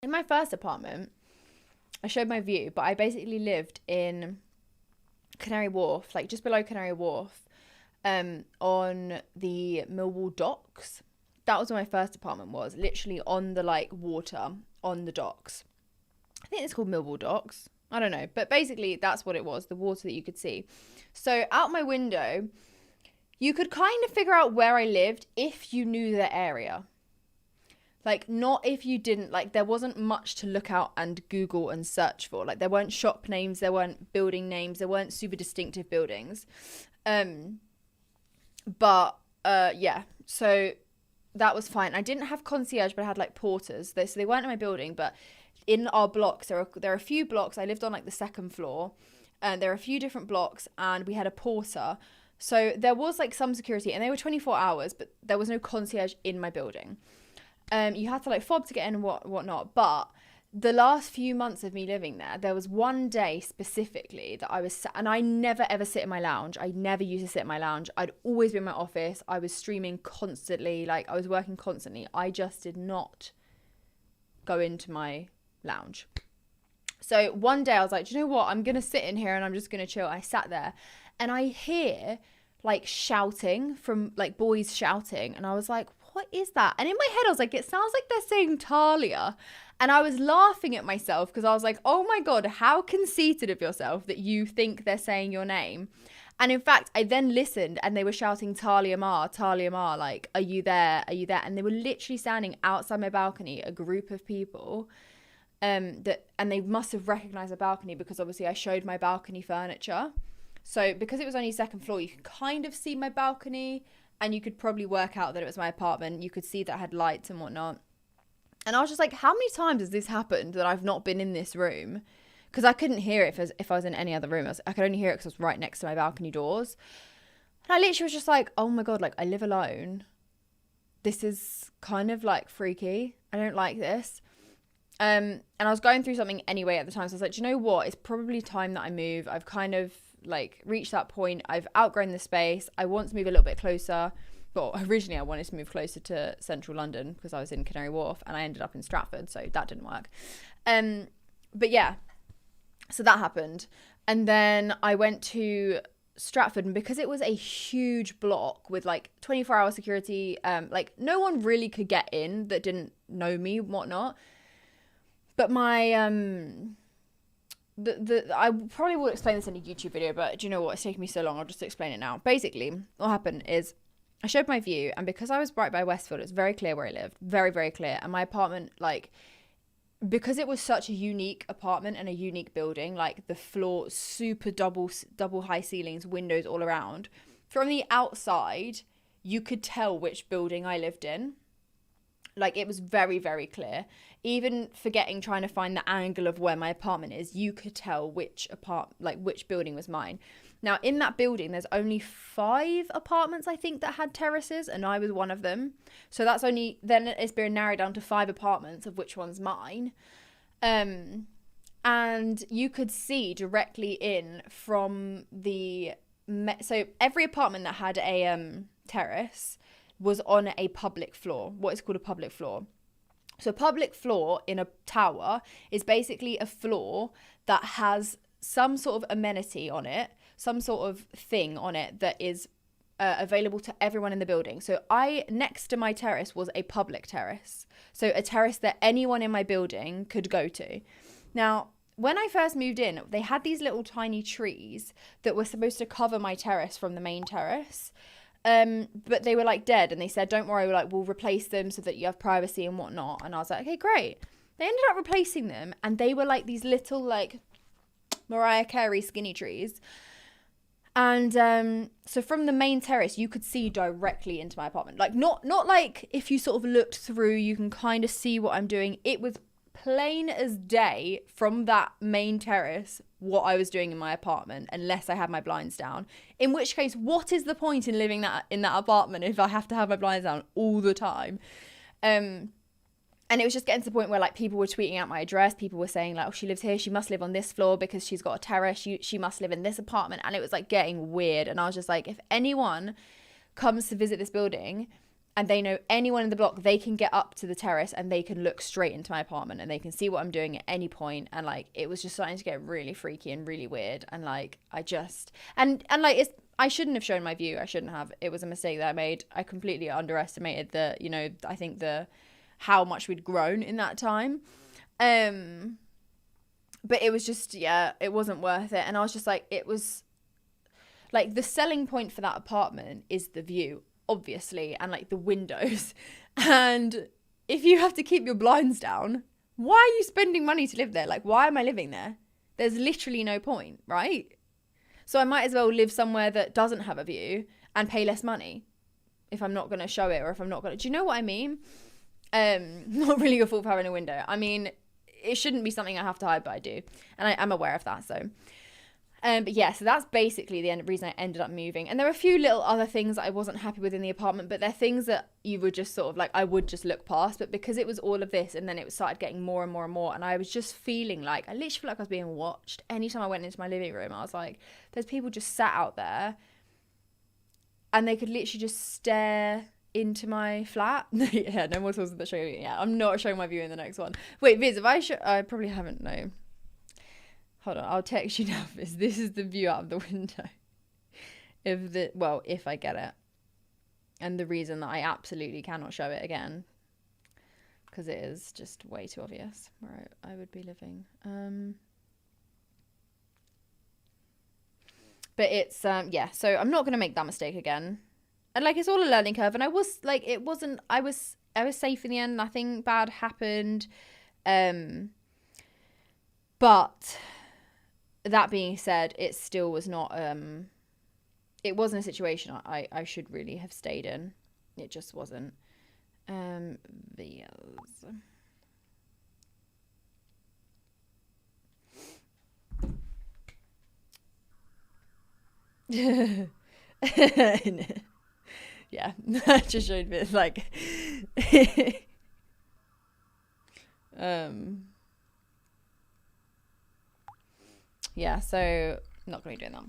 In my first apartment, I showed my view, but I basically lived in Canary Wharf, like just below Canary Wharf, on the Millwall docks. That was where my first apartment was, literally on the like water on the docks. I think it's called Millwall Docks. I don't know, but basically that's what it was, the water that you could see. So out my window, you could kind of figure out where I lived if you knew the area. Like, not if you didn't. Like, there wasn't much to look out and Google and search for. Like, there weren't shop names, there weren't building names, there weren't super distinctive buildings. Um, yeah, so that was fine. I didn't have concierge, but I had like porters. So they weren't in my building, but in our blocks, there are a few blocks. I lived on like the second floor, and there are a few different blocks, and we had a porter. So there was like some security, and they were 24 hours, but there was no concierge in my building. You had to like fob to get in and whatnot. But the last few months of me living there was one day specifically that I was and I never ever sit in my lounge. I never used to sit in my lounge. I'd always be in my office. I was streaming constantly, like I was working constantly. I just did not go into my lounge. So one day I was like, do you know what? I'm going to sit in here and I'm just going to chill. I sat there and I hear like shouting from like boys shouting. And I was like, what is that? And in my head, I was like, it sounds like they're saying Talia. And I was laughing at myself because I was like, oh my God, how conceited of yourself that you think they're saying your name. And in fact, I then listened and they were shouting Talia Ma, like, are you there? Are you there? And they were literally standing outside my balcony, a group of people. And they must have recognized the balcony because obviously I showed my balcony furniture. So because it was only second floor, you could kind of see my balcony and you could probably work out that it was my apartment. You could see that I had lights and whatnot. And I was just like, how many times has this happened that I've not been in this room? Because I couldn't hear it if I was in any other room. I could only hear it because I was right next to my balcony doors. And I literally was just like, oh my God, like I live alone. This is kind of like freaky. I don't like this. And I was going through something anyway at the time. So I was like, do you know what? It's probably time that I move. I've kind of like reached that point. I've outgrown the space. I want to move a little bit closer. Well, originally I wanted to move closer to central London because I was in Canary Wharf and I ended up in Stratford. So that didn't work. But yeah, so that happened. And then I went to Stratford, and because it was a huge block with like 24-hour security, like no one really could get in that didn't know me and whatnot. But my I probably will explain this in a YouTube video, but do you know what? It's taking me so long. I'll just explain it now. Basically, what happened is I showed my view, and because I was right by Westfield, it was very clear where I lived, very very clear. And my apartment, like, because it was such a unique apartment and a unique building, like the floor super double high ceilings, windows all around. From the outside, you could tell which building I lived in. Like it was very, very clear. Even forgetting trying to find the angle of where my apartment is, you could tell which which building was mine. Now in that building, there's only 5 apartments I think that had terraces, and I was one of them. So that's only then it's been narrowed down to 5 apartments of which one's mine. And you could see directly in from so every apartment that had a terrace was on a public floor, what is called a public floor. So a public floor in a tower is basically a floor that has some sort of amenity on it, some sort of thing on it that is available to everyone in the building. So next to my terrace was a public terrace. So a terrace that anyone in my building could go to. Now, when I first moved in, they had these little tiny trees that were supposed to cover my terrace from the main terrace. But they were like dead, and they said, don't worry, we'll replace them so that you have privacy and whatnot. And I was like, okay, great. They ended up replacing them, and they were like these little like Mariah Carey skinny trees. And so from the main terrace, you could see directly into my apartment. Like not like if you sort of looked through, you can kind of see what I'm doing. It was plain as day from that main terrace what I was doing in my apartment, unless I had my blinds down. In which case, what is the point in living in that apartment if I have to have my blinds down all the time? And it was just getting to the point where like people were tweeting out my address. People were saying like, oh, she lives here. She must live on this floor because she's got a terrace. She must live in this apartment. And it was like getting weird. And I was just like, if anyone comes to visit this building and they know anyone in the block, they can get up to the terrace and they can look straight into my apartment and they can see what I'm doing at any point. And like, it was just starting to get really freaky and really weird. And like, I just, and like, I shouldn't have shown my view. I shouldn't have. It was a mistake that I made. I completely underestimated I think how much we'd grown in that time. But it was just, yeah, it wasn't worth it. And I was just like, it was like, the selling point for that apartment is the view, obviously, and like the windows. And if you have to keep your blinds down, why are you spending money to live there? Like, why am I living there? There's literally no point, right? So I might as well live somewhere that doesn't have a view and pay less money if I'm not going to show it, or if I'm not going to, do you know what I mean? Not really your fault for having a window. I mean, it shouldn't be something I have to hide, but I do. And I am aware of that, so. But yeah, so that's basically the reason I ended up moving. And there are a few little other things that I wasn't happy with in the apartment, but they're things that you would just sort of like, I would just look past. But because it was all of this, and then it started getting more and more and more, and I was just feeling like, I literally feel like I was being watched. Anytime I went into my living room, I was like, there's people just sat out there, and they could literally just stare into my flat. Yeah, no more tools that show you. Yeah, I'm not showing my view in the next one. Wait, Viz, I probably haven't, no. Hold on, I'll text you now, Viz. This is the view out of the window. If I get it. And the reason that I absolutely cannot show it again, because it is just way too obvious where I would be living. But it's, yeah, so I'm not going to make that mistake again. And like, it's all a learning curve. And I was like, I was safe in the end. Nothing bad happened. But that being said, it still was not, it wasn't a situation I should really have stayed in. It just wasn't. Yeah, that just showed me like yeah, so I'm not gonna be doing that.